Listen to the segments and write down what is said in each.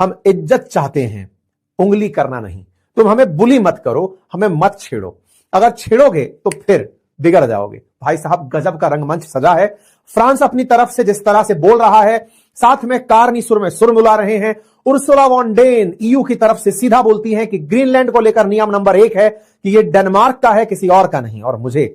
हम इज्जत चाहते हैं, उंगली करना नहीं। तुम हमें बुली मत करो, हमें मत छेड़ो, अगर छेड़ोगे तो फिर बिगड़ जाओगे। भाई साहब गजब का रंगमंच सजा है। फ्रांस अपनी तरफ से जिस तरह से बोल रहा है, साथ में कारनी सुर में सुर मिला रहे हैं। उर्सुला वॉन डेन ईयू की तरफ से सीधा बोलती हैं कि ग्रीनलैंड को लेकर नियम नंबर 1 है कि यह डेनमार्क का है, किसी और का नहीं। और मुझे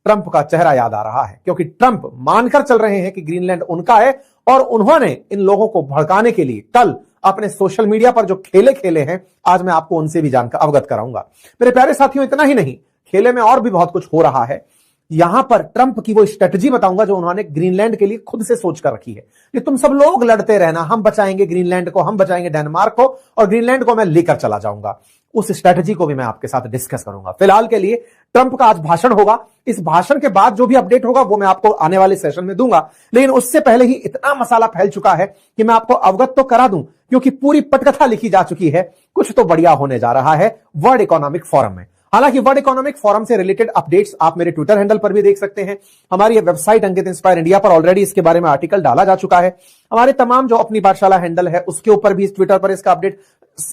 ट्रंप का चेहरा याद आ रहा है, क्योंकि ट्रंप मानकर चल रहे हैं कि ग्रीनलैंड उनका है, और उन्होंने इन लोगों को भड़काने के लिए कल अपने सोशल मीडिया पर जो खेले खेले हैं, आज मैं आपको उनसे भी जानकर अवगत कराऊंगा। मेरे प्यारे साथियों, इतना ही नहीं, खेले में और भी बहुत कुछ हो रहा है। यहां पर ट्रंप की वो स्ट्रेटजी बताऊंगा जो उन्होंने ग्रीनलैंड के लिए खुद से सोच कर रखी है कि तुम सब लोग लड़ते रहना, हम बचाएंगे ग्रीनलैंड को, हम बचाएंगे डेनमार्क को, और ग्रीनलैंड को मैं लेकर चला जाऊंगा। उस स्ट्रेटजी को भी मैं आपके साथ डिस्कस करूंगा। फिलहाल के लिए ट्रंप का आज भाषण होगा, इस भाषण के बाद जो भी अपडेट होगा वो मैं आपको आने वाले सेशन में दूंगा। लेकिन उससे पहले ही इतना मसाला फैल चुका है कि मैं आपको अवगत तो करा दूं, क्योंकि पूरी पटकथा लिखी जा चुकी है। कुछ तो बढ़िया होने जा रहा है वर्ल्ड इकोनॉमिक फोरम में। हालांकि वर्ल्ड इकोनॉमिक फोरम से रिलेटेड अपडेट्स आप मेरे ट्विटर हैंडल पर भी देख सकते हैं। हमारी वेबसाइट अंकित इंस्पायर इंडिया पर ऑलरेडी इसके बारे में आर्टिकल डाला जा चुका है। हमारे तमाम जो अपनी पाठशाला हैंडल है उसके ऊपर भी, इस ट्विटर पर इसका अपडेट,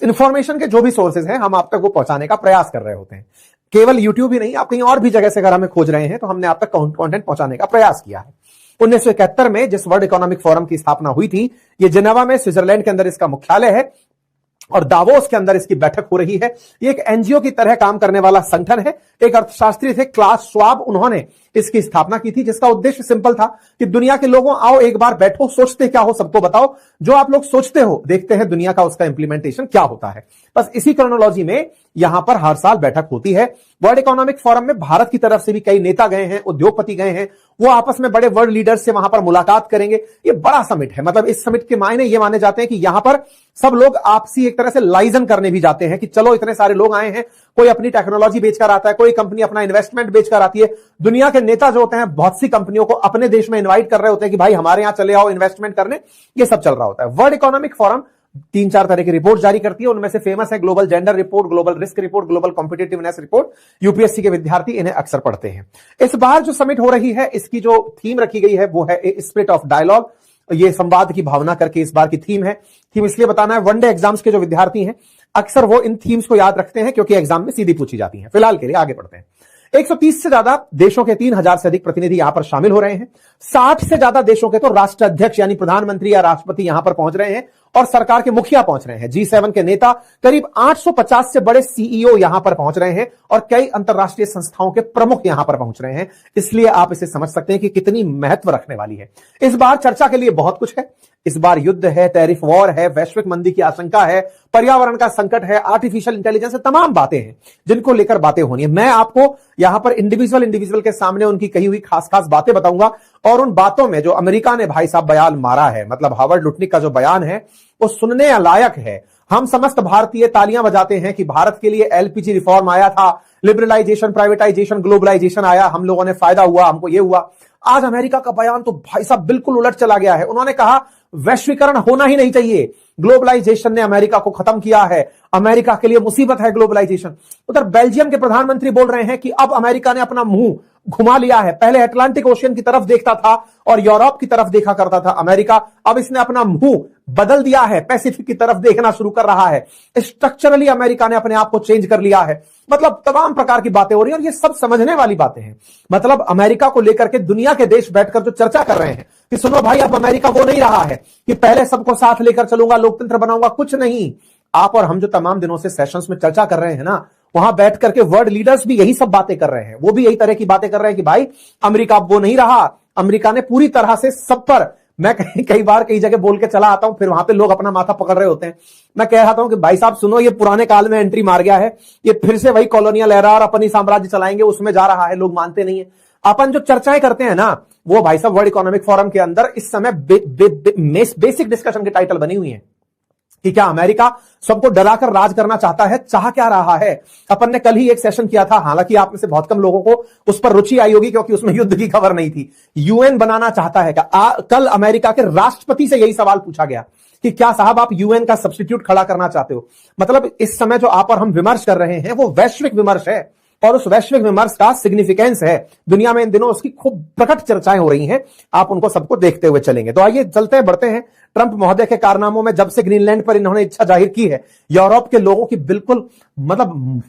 इंफॉर्मेशन के जो भी सोर्सेज हैं हम आप तक वो पहुंचाने का प्रयास कर रहे होते हैं। केवल यूट्यूब ही नहीं, आप कहीं और भी जगह से अगर हमें खोज रहे हैं तो हमने आप तक कंटेंट पहुंचाने का प्रयास किया है। 1971 में जिस वर्ल्ड इकोनॉमिक फोरम की स्थापना हुई थी, ये जिनेवा में स्विट्जरलैंड के अंदर इसका मुख्यालय है, और दावोस के अंदर इसकी बैठक हो रही है। ये एक एनजीओ की तरह काम करने वाला संगठन है। एक अर्थशास्त्री थे क्लास श्वाब, उन्होंने इसकी स्थापना की थी, जिसका उद्देश्य सिंपल था कि दुनिया के लोगों, आओ एक बार बैठो, सोचते क्या हो सबको बताओ, जो आप लोग सोचते हो देखते हैं दुनिया का उसका इंप्लीमेंटेशन क्या होता है। बस इसी क्रोनोलॉजी में यहां पर हर साल बैठक होती है। वर्ल्ड इकोनॉमिक फोरम में भारत की तरफ से भी कई नेता गए हैं, उद्योगपति गए हैं, वो आपस में बड़े वर्ल्ड लीडर्स से वहां पर मुलाकात करेंगे। ये बड़ा समिट है, मतलब इस समिट के मायने ये माने जाते हैं कि यहां पर सब लोग आपसी एक तरह से लाइजन करने भी जाते हैं कि चलो इतने सारे लोग आए हैं, कोई अपनी टेक्नोलॉजी बेचकर आता है, कोई कंपनी अपना इन्वेस्टमेंट बेचकर आती है। दुनिया के नेता जो होते हैं बहुत सी कंपनियों को अपने देश में इन्वाइट कर रहे होते हैं कि भाई हमारे यहां चले आओ इन्वेस्टमेंट करने। ये सब चल रहा होता है। वर्ल्ड इकोनॉमिक फोरम 3-4 तरह की रिपोर्ट जारी करती है, उनमें से फेमस है global gender report, global risk report, global competitiveness report. UPSC के विद्यार्थी इन्हें अक्सर पढ़ते हैं। इस बार जो समिट हो रही है, इसकी जो थीम रखी गई है वो है स्पिरिट ऑफ डायलॉग, ये संवाद की भावना करके इस बार की थीम है। थीम इसलिए बताना है, वनडे एग्जाम्स के जो विद्यार्थी हैं अक्सर वो इन थीम्स को याद रखते हैं क्योंकि एग्जाम में सीधी पूछी जाती हैं। फिलहाल के लिए आगे बढ़ते हैं। 130 से ज्यादा देशों के 3000 से अधिक प्रतिनिधि यहां पर शामिल हो रहे हैं। 60 से ज्यादा देशों के तो राष्ट्राध्यक्ष यानी प्रधानमंत्री या राष्ट्रपति यहां पर पहुंच रहे हैं, और सरकार के मुखिया पहुंच रहे हैं। G7 के नेता, करीब 850 से बड़े सीईओ यहां पर पहुंच रहे हैं, और कई अंतरराष्ट्रीय संस्थाओं के प्रमुख यहां पर पहुंच रहे हैं। इसलिए आप इसे समझ सकते हैं कि कितनी महत्व रखने वाली है। इस बार चर्चा के लिए बहुत कुछ है। इस बार युद्ध है, टैरिफ वॉर है, वैश्विक मंदी की आशंका है, पर्यावरण का संकट है, आर्टिफिशियल इंटेलिजेंस है, तमाम बातें हैं जिनको लेकर बातें होनी है। मैं आपको यहां पर इंडिविजुअल के सामने उनकी कही हुई खास बातें बताऊंगा, और उन बातों में जो अमेरिका ने भाई साहब बयान मारा है, मतलब हार्वर्ड लुटनिक का जो बयान है वो सुनने लायक है। हम समस्त भारतीय तालियां बजाते हैं कि भारत के लिए एलपीजी रिफॉर्म आया था, लिबरलाइजेशन, प्राइवेटाइजेशन, ग्लोबलाइजेशन आया, हम लोगों ने फायदा हुआ, हमको ये हुआ। आज अमेरिका का बयान तो भाई साहब बिल्कुल उलट चला गया है। उन्होंने कहा वैश्वीकरण होना ही नहीं चाहिए, ग्लोबलाइजेशन ने अमेरिका को खत्म किया है, अमेरिका के लिए मुसीबत है ग्लोबलाइजेशन। उधर बेल्जियम के प्रधानमंत्री बोल रहे हैं कि अब अमेरिका ने अपना मुंह घुमा लिया है। पहले अटलांटिक ओशियन की तरफ देखता था और यूरोप की तरफ देखा करता था अमेरिका, अब इसने अपना मुंह बदल दिया है, पैसिफिक की तरफ देखना शुरू कर रहा है। स्ट्रक्चरली अमेरिका ने अपने आप को चेंज कर लिया है। मतलब तमाम प्रकार की बातें हो रही हैं, और ये सब समझने वाली बातें हैं। मतलब अमेरिका को लेकर के दुनिया के देश बैठकर जो चर्चा कर रहे हैं कि सुनो भाई, अब अमेरिका वो नहीं रहा है कि पहले सबको साथ लेकर चलूंगा, लोकतंत्र बनाऊंगा, कुछ नहीं। आप और हम जो तमाम दिनों से सेशंस में चर्चा कर रहे हैं ना, वहां बैठ करके वर्ल्ड लीडर्स भी यही सब बातें कर रहे हैं। वो भी यही तरह की बातें कर रहे हैं कि भाई अमेरिका अब वो नहीं रहा। अमेरिका ने पूरी तरह से सब पर, मैं कई बार कई जगह बोल के चला आता हूं, फिर वहां पे लोग अपना माथा पकड़ रहे होते हैं। मैं कह रहा हूं कि भाई साहब सुनो, ये पुराने काल में एंट्री मार गया है, ये फिर से वही कॉलोनियल एरा और अपनी साम्राज्य चलाएंगे उसमें जा रहा है। लोग मानते नहीं है। अपन जो चर्चाएं करते हैं ना, वो भाई साहब वर्ल्ड इकोनॉमिक फोरम के अंदर इस समय बेसिक डिस्कशन के टाइटल बनी हुई है कि क्या अमेरिका सबको डराकर राज करना चाहता है, चाह क्या रहा है। अपन ने कल ही एक सेशन किया था, हालांकि आप में से बहुत कम लोगों को उस पर रुचि आई होगी क्योंकि उसमें युद्ध की खबर नहीं थी। यूएन बनाना चाहता है क्या? कल अमेरिका के राष्ट्रपति से यही सवाल पूछा गया कि क्या साहब आप यूएन का सब्स्टिट्यूट खड़ा करना चाहते हो। मतलब इस समय जो आप और हम विमर्श कर रहे हैं वो वैश्विक विमर्श है। और उस वैश्विक विमर्श का सिग्निफिकेंस है दुनिया में इन दिनों, उसकी खूब प्रकट चर्चाएं हो रही हैं। आप उनको सबको देखते हुए चलेंगे। तो आइए चलते हैं, बढ़ते हैं। ट्रंप महोदय के कारनामों में जब से ग्रीनलैंड पर इन्होंने इच्छा जाहिर की है, यूरोप के लोगों की बिल्कुल मतलब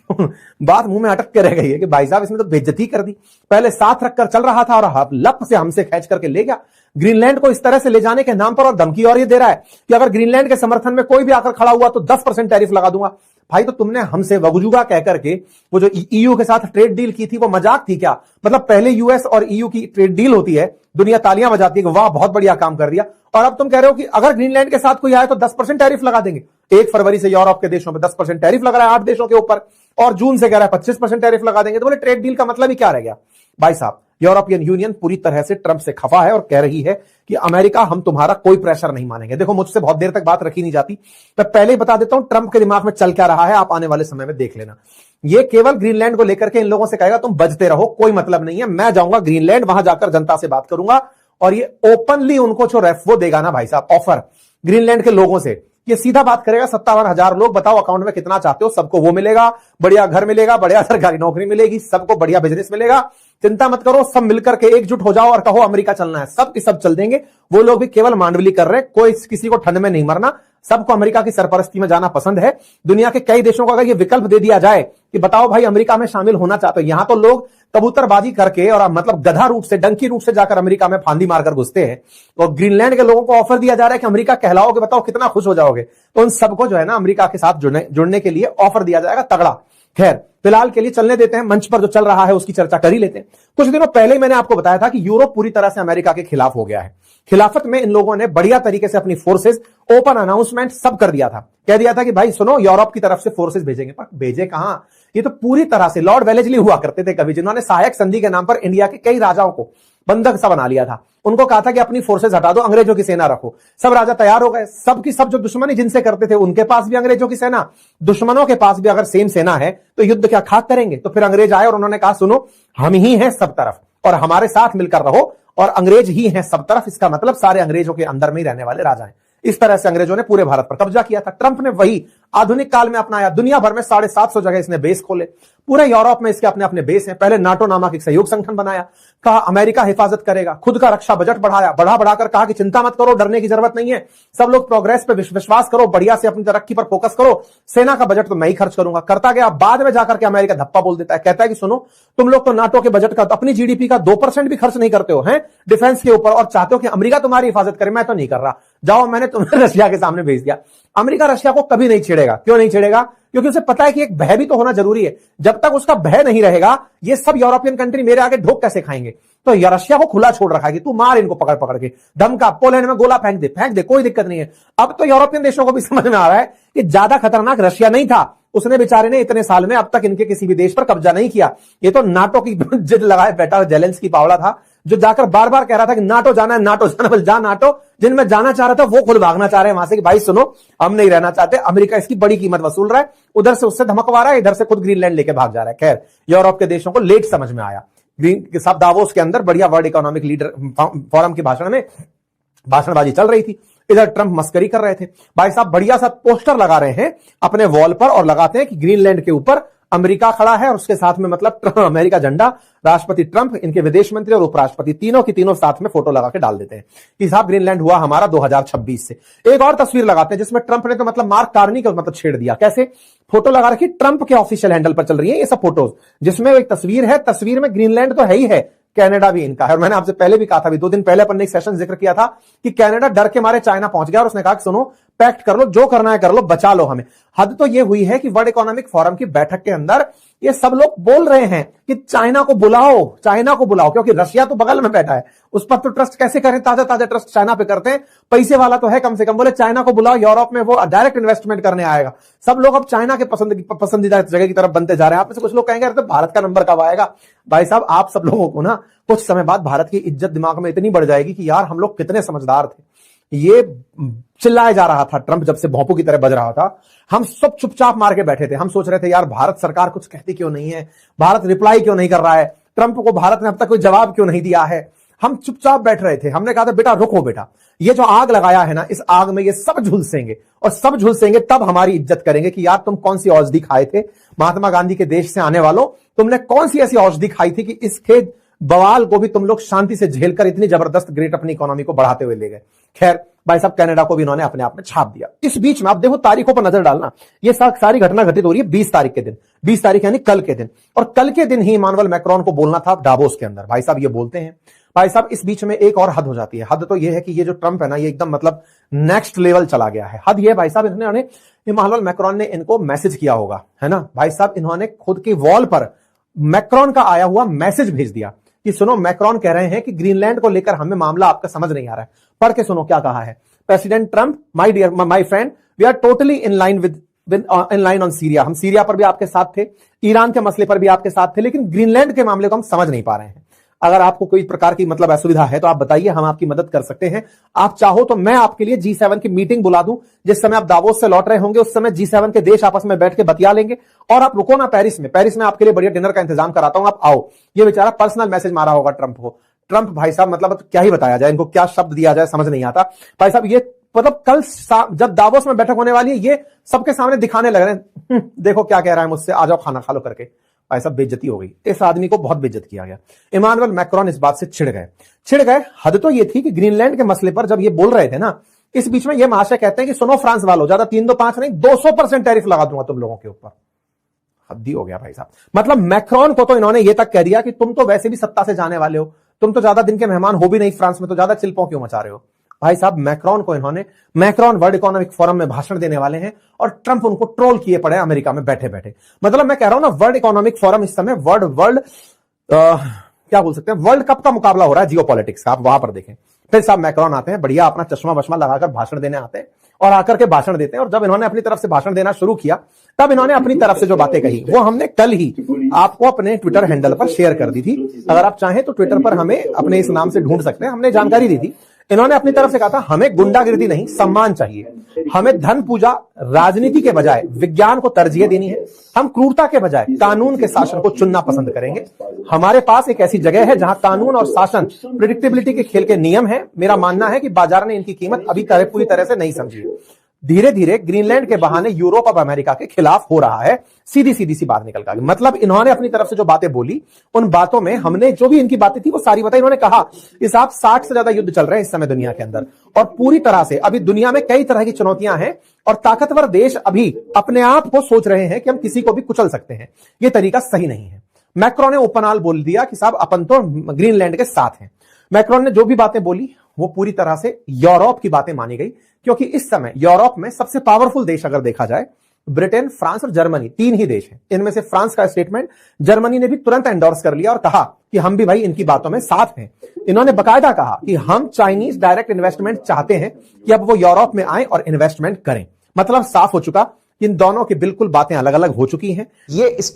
बात मुंह में अटक के रह गई है कि भाई साहब इसमें तो बेइज्जती कर दी। पहले साथ रखकर चल रहा था और लप से हमसे खींच करके ले गया। ग्रीनलैंड को इस तरह से ले जाने के नाम पर और धमकी और ये दे रहा है कि अगर ग्रीनलैंड के समर्थन में कोई भी आकर खड़ा हुआ तो 10% टैरिफ लगा दूंगा। भाई तो तुमने हमसे वगजुगा कह करके वो जो ईयू के साथ ट्रेड डील की थी वो मजाक थी क्या? मतलब पहले यूएस और ईयू की ट्रेड डील होती है, दुनिया तालियां बजाती है कि वाह बहुत बढ़िया काम कर दिया, और अब तुम कह रहे हो कि अगर ग्रीनलैंड के साथ कोई आए तो 10% टैरिफ लगा देंगे। 1 फरवरी से यूरोप के देशों पर 10% टैरिफ लग रहा है 8 देशों के ऊपर, और जून से कह रहा है 25% टैरिफ लगा देंगे। तो बोले ट्रेड डील का मतलब ही क्या रह गया? भाई साहब यूरोपियन यूनियन पूरी तरह से ट्रंप से खफा है और कह रही है कि अमेरिका हम तुम्हारा कोई प्रेशर नहीं मानेंगे। देखो मुझसे बहुत देर तक बात रखी नहीं जाती, मैं पहले ही बता देता हूं ट्रंप के दिमाग में चल क्या रहा है, आप आने वाले समय में देख लेना। ये केवल ग्रीनलैंड को लेकर के इन लोगों से कहेगा तुम बजते रहो, कोई मतलब नहीं है, मैं जाऊंगा ग्रीनलैंड, वहां जाकर जनता से बात करूंगा, और ये ओपनली उनको जो वो देगा ना भाई साहब ऑफर ग्रीनलैंड के लोगों से, ये सीधा बात करेगा 57,000 लोग, बताओ अकाउंट में कितना चाहते हो, सबको वो मिलेगा, बढ़िया घर मिलेगा, बढ़िया सरकारी नौकरी मिलेगी, सबको बढ़िया बिजनेस मिलेगा, चिंता मत करो, सब मिलकर के एकजुट हो जाओ और कहो अमेरिका चलना है, सब की सब चल देंगे। वो लोग भी केवल मांडवली कर रहे हैं, कोई किसी को ठंड में नहीं मरना, सबको अमेरिका की सरपरस्ती में जाना पसंद है। दुनिया के कई देशों को अगर ये विकल्प दे दिया जाए कि बताओ भाई अमेरिका में शामिल होना चाहते हो, यहां तो लोग कबूतरबाजी करके और मतलब गधा रूट से, डंकी रूट से जाकर अमेरिका में फांदी मारकर घुसते हैं, और ग्रीनलैंड के लोगों को ऑफर दिया जा रहा है कि अमेरिका कहलाओगे, बताओ कितना खुश हो जाओगे। तो उन सबको जो है ना अमेरिका के साथ जुड़ने के लिए ऑफर दिया जाएगा तगड़ा। खैर फिलहाल के लिए चलने देते हैं, मंच पर जो चल रहा है उसकी चर्चा कर ही लेते हैं। कुछ दिनों पहले मैंने आपको बताया था कि यूरोप पूरी तरह से अमेरिका के खिलाफ हो गया है। खिलाफत में इन लोगों ने बढ़िया तरीके से अपनी फोर्सेस, ओपन अनाउंसमेंट सब कर दिया था, कह दिया था कि भाई सुनो यूरोप की तरफ से फोर्सेस भेजेंगे, पर भेजे कहां? ये तो पूरी तरह से लॉर्ड वेलेस्ली हुआ करते थे कभी, जिन्होंने सहायक संधि के नाम पर इंडिया के कई राजाओं को बंधक सा बना लिया था। उनको कहा था कि अपनी फोर्सेस हटा दो, अंग्रेजों की सेना रखो। सब राजा तैयार हो गए, सबकी सब जो दुश्मनी जिनसे करते थे उनके पास भी अंग्रेजों की सेना, दुश्मनों के पास भी अगर सेम सेना है तो युद्ध क्या खाक करेंगे? तो फिर अंग्रेज आए और उन्होंने कहा सुनो हम ही हैं सब तरफ और हमारे साथ मिलकर रहो, और अंग्रेज ही हैं सब तरफ, इसका मतलब सारे अंग्रेजों के अंदर में ही रहने वाले राजा हैं। इस तरह से अंग्रेजों ने पूरे भारत पर कब्जा किया था। ट्रंप ने वही आधुनिक काल में अपनाया, दुनिया भर में 750 जगह इसने बेस खोले, पूरे यूरोप में इसके अपने अपने बेस हैं। पहले नाटो नामक एक सहयोग संगठन बनाया, कहा अमेरिका हिफाजत करेगा, खुद का रक्षा बजट बढ़ाया, बढ़ाकर कहा कि चिंता मत करो, डरने की जरूरत नहीं है, सब लोग प्रोग्रेस पे विश्वास करो, बढ़िया से अपनी तरक्की पर फोकस करो, सेना का बजट तो मैं ही खर्च करूंगा। करता गया, बाद में जाकर के अमेरिका धप्पा बोल देता है, कहता है कि सुनो तुम लोग तो नाटो के बजट का, अपनी जीडीपी का 2% भी खर्च नहीं करते हो हैं डिफेंस के ऊपर, और चाहते हो कि अमेरिका तुम्हारी हिफाजत करे। मैं तो नहीं कर रहा, जाओ मैंने तुम्हें रशिया के सामने भेज दिया। अमेरिका रशिया को कभी नहीं छेड़ेगा। क्यों नहीं छेड़ेगा? क्योंकि उसे पता है कि एक भय भी तो होना जरूरी है। जब तक उसका भय नहीं रहेगा ये सब यूरोपियन कंट्री मेरे आगे ढोक कैसे खाएंगे? तो रशिया को खुला छोड़ रखा है कि तू मार इनको पकड़ पकड़ के, धमका, पोलैंड में गोला फेंक दे, कोई दिक्कत नहीं है। अब तो यूरोपियन देशों को भी समझ में आ रहा है कि ज्यादा खतरनाक रशिया नहीं था, उसने बेचारे ने इतने साल में अब तक इनके किसी भी देश पर कब्जा नहीं किया। ये तो नाटो की जिद लगाए बैठा जेलेंस्की पावड़ा था, जो जाकर बार बार कह रहा था कि नाटो जाना है, नाटो जाना, जा नाटो, जिनमें जाना चाह रहा था वो खुद भागना चाह रहे हैं वहां से कि भाई सुनो हम नहीं रहना चाहते। अमेरिका इसकी बड़ी कीमत वसूल रहा है, उधर से उससे धमकवा रहा है, इधर से खुद ग्रीनलैंड लेके भाग जा रहा है। खैर यूरोप के देशों को लेट समझ में आया। ग्रीन सब दावोस के अंदर बढ़िया वर्ल्ड इकोनॉमिक लीडर फोरम के भाषण में भाषणबाजी चल रही थी, इधर ट्रंप मस्करी कर रहे थे। भाई साहब बढ़िया सा पोस्टर लगा रहे हैं अपने वॉल पर और लगाते हैं कि ग्रीनलैंड के ऊपर अमेरिका खड़ा है और उसके साथ में मतलब अमेरिका झंडा, राष्ट्रपति ट्रंप, इनके विदेश मंत्री और उपराष्ट्रपति तीनों की तीनों साथ में फोटो लगा के डाल देते हैं कि साहब ग्रीनलैंड हुआ हमारा 2026 से। एक और तस्वीर लगाते हैं जिसमें ट्रंप ने तो मतलब मार्क कार्नी का मतलब छेड़ दिया। कैसे? फोटो लगा रखी, ट्रंप के ऑफिशियल हैंडल पर चल रही है ये सब फोटोज, जिसमें एक तस्वीर है, तस्वीर में ग्रीनलैंड तो है ही है, कनाडा भी इनका है। और मैंने आपसे पहले भी कहा था, 2 दिन पहले अपन ने एक सेशन जिक्र किया था कि कनाडा डर के मारे चाइना पहुंच गया और उसने कहा कि सुनो पैक्ट कर लो, जो करना है कर लो, बचा लो हमें। हद तो ये हुई है कि वर्ल्ड इकोनॉमिक फोरम की बैठक के अंदर ये सब लोग बोल रहे हैं कि चाइना को बुलाओ, चाइना को बुलाओ, क्योंकि रशिया तो बगल में बैठा है, उस पर तो ट्रस्ट कैसे करें, ताजा ताजा ट्रस्ट चाइना पे करते हैं, पैसे वाला तो है कम से कम, बोले चाइना को बुलाओ, यूरोप में वो डायरेक्ट इन्वेस्टमेंट करने आएगा। सब लोग अब चाइना के पसंदीदा जगह की तरफ बनते जा रहे हैं। आप में से कुछ लोग कहेंगे तो भारत का नंबर कब आएगा? भाई साहब आप सब लोगों को ना कुछ समय बाद भारत की इज्जत दिमाग में इतनी बढ़ जाएगी कि यार हम लोग कितने समझदार थे। ये चिल्लाया जा रहा था ट्रंप जब से भौंपू की तरह बज रहा था, हम सब चुपचाप मार के बैठे थे। हम सोच रहे थे यार भारत सरकार कुछ कहती क्यों नहीं है, भारत रिप्लाई क्यों नहीं कर रहा है, ट्रंप को भारत ने अब तक कोई जवाब क्यों नहीं दिया है, हम चुपचाप बैठ रहे थे, हमने कहा था बेटा रुको बेटा, ये जो आग लगाया है ना, इस आग में ये सब झुलसेंगे और सब झुलसेंगे तब हमारी इज्जत करेंगे कि यार तुम कौन सी औषधि खाए थे महात्मा गांधी के देश से आने वालों, तुमने कौन सी ऐसी औषधि खाई थी कि इसके बवाल को भी तुम लोग शांति से झेलकर इतनी जबरदस्त ग्रेट अपनी इकोनॉमी को बढ़ाते हुए ले गए। खैर भाई साहब कनाडा को भी इन्होंने अपने आप में छाप दिया। इस बीच में आप देखो तारीखों पर नजर डालना, ये सारी घटना घटित हो रही है 20 तारीख के दिन, 20 तारीख यानी कल के दिन, और कल के दिन ही इमानुएल मैक्रोन को बोलना था डावोस के अंदर। भाई साहब ये बोलते हैं, भाई साहब इस बीच में एक और हद हो जाती है। हद तो ये है कि ये जो ट्रंप है ना, ये एकदम मतलब नेक्स्ट लेवल चला गया है। हद ये भाई साहब इन्होंने इमानुएल मैक्रोन ने इनको मैसेज किया होगा, है ना भाई साहब, इन्होंने खुद की वॉल पर मैक्रोन का आया हुआ मैसेज भेज दिया कि सुनो मैक्रोन कह रहे हैं कि ग्रीनलैंड को लेकर हमें मामला आपका समझ नहीं आ रहा है। पढ़ के सुनो क्या कहा है president Trump, my dear my friend, we are totally in line in line on Syria. हम सीरिया पर भी आपके साथ थे, ईरान के मसले पर भी आपके साथ थे, लेकिन ग्रीनलैंड के मामले को हम समझ नहीं पा रहे हैं। अगर आपको कोई प्रकार की मतलब असुविधा है तो आप बताइए, हम आपकी मदद कर सकते हैं। आप चाहो तो मैं आपके लिए G7 की मीटिंग बुला दूं, जिस समय आप दावोस से लौट रहे होंगे उस समय G7 के देश आपस में बैठ के बतिया लेंगे, और आप रुको ना पेरिस में आपके लिए बढ़िया डिनर का इंतजाम कराता हूं, आप आओ। ये बेचारा पर्सनल मैसेज मारा होगा ट्रंप को। ट्रंप भाई साहब मतलब क्या ही बताया जाए, इनको क्या शब्द दिया जाए समझ नहीं आता। भाई साहब ये मतलब कल जब दावोस में बैठक होने वाली है, ये सबके सामने दिखाने लग रहे हैं, देखो क्या कह रहा है मुझसे, आ जाओ खाना खा लो करके। भाई साहब बेइज्जती हो गई, इस आदमी को बहुत बेइज्जत किया गया। इमानुएल मैक्रोन इस बात से चिढ़ गए। हद तो ये थी कि ग्रीनलैंड के मसले पर जब ये बोल रहे थे ना, इस बीच में ये महाशय कहते हैं कि सुनो फ्रांस वालों, ज्यादा 3-5 नहीं 200% टैरिफ लगा दूंगा तुम लोगों के ऊपर। हद्दी हो गया भाई साहब। मतलब मैक्रोन को तो इन्होंने ये तक कह दिया कि तुम तो वैसे भी सत्ता से जाने वाले हो, तुम तो ज्यादा दिन के मेहमान हो भी नहीं फ्रांस में, तो ज्यादा चिल्पों क्यों मचा रहे हो। भाई साहब मैक्रोन को इन्होंने, मैक्रोन वर्ल्ड इकोनॉमिक फोरम में भाषण देने वाले हैं और ट्रंप उनको ट्रोल किए पड़े अमेरिका में बैठे बैठे। मतलब मैं कह रहा हूं ना, वर्ल्ड इकोनॉमिक फोरम इस समय क्या बोल सकते हैं, वर्ल्ड कप का मुकाबला हो रहा है जियोपॉलिटिक्स का। आप वहां पर देखें, फिर साहब मैक्रोन आते हैं, बढ़िया अपना चश्मा वश्मा लगाकर भाषण देने आते हैं और आकर के भाषण देते हैं। और जब इन्होंने अपनी तरफ से भाषण देना शुरू किया, तब इन्होंने अपनी तरफ से जो बातें कही वो हमने कल ही आपको अपने ट्विटर हैंडल पर शेयर कर दी थी। अगर आप चाहें तो ट्विटर पर हमें अपने इस नाम से ढूंढ सकते हैं, हमने जानकारी दी थी। इन्होंने अपनी तरफ से कहा था हमें गुंडागिर्दी नहीं, सम्मान चाहिए, हमें धन पूजा राजनीति के बजाय विज्ञान को तरजीह देनी है, हम क्रूरता के बजाय कानून के शासन को चुनना पसंद करेंगे। हमारे पास एक ऐसी जगह है जहां कानून और शासन प्रिडिक्टेबिलिटी के खेल के नियम है। मेरा मानना है कि बाजार ने इनकी कीमत अभी पूरी तरह से नहीं समझी। धीरे धीरे ग्रीनलैंड के बहाने यूरोप अब अमेरिका के खिलाफ हो रहा है। सीधी सी बात निकल कर, मतलब इन्होंने अपनी तरफ से जो बातें बोली, उन बातों में हमने जो भी इनकी बातें थी वो सारी बताई। इन्होंने कहा कि साहब 60 से ज्यादा युद्ध चल रहे हैं इस समय दुनिया के अंदर, और पूरी तरह से अभी दुनिया में कई तरह की चुनौतियां हैं, और ताकतवर देश अभी अपने आप को सोच रहे हैं कि हम किसी को भी कुचल सकते हैं। ये तरीका सही नहीं है। मैक्रोन ने ओपन बोल दिया कि साहब अपन तो ग्रीनलैंड के साथ हैं। मैक्रोन ने जो भी बातें बोली वो पूरी तरह से यूरोप की बातें मानी गई, क्योंकि इस समय यूरोप में सबसे पावरफुल देश अगर देखा जाए, ब्रिटेन, फ्रांस और जर्मनी, 3 ही देश हैं। इनमें से फ्रांस का स्टेटमेंट जर्मनी ने भी तुरंत एंडोर्स कर लिया और कहा कि हम भी भाई इनकी बातों में साथ हैं। इन्होंने बकायदा कहा कि हम चाइनीज डायरेक्ट इन्वेस्टमेंट चाहते हैं कि अब वो यूरोप में आए और इन्वेस्टमेंट करें। मतलब साफ हो चुका, इन दोनों की बिल्कुल बातें अलग अलग हो चुकी हैं। ये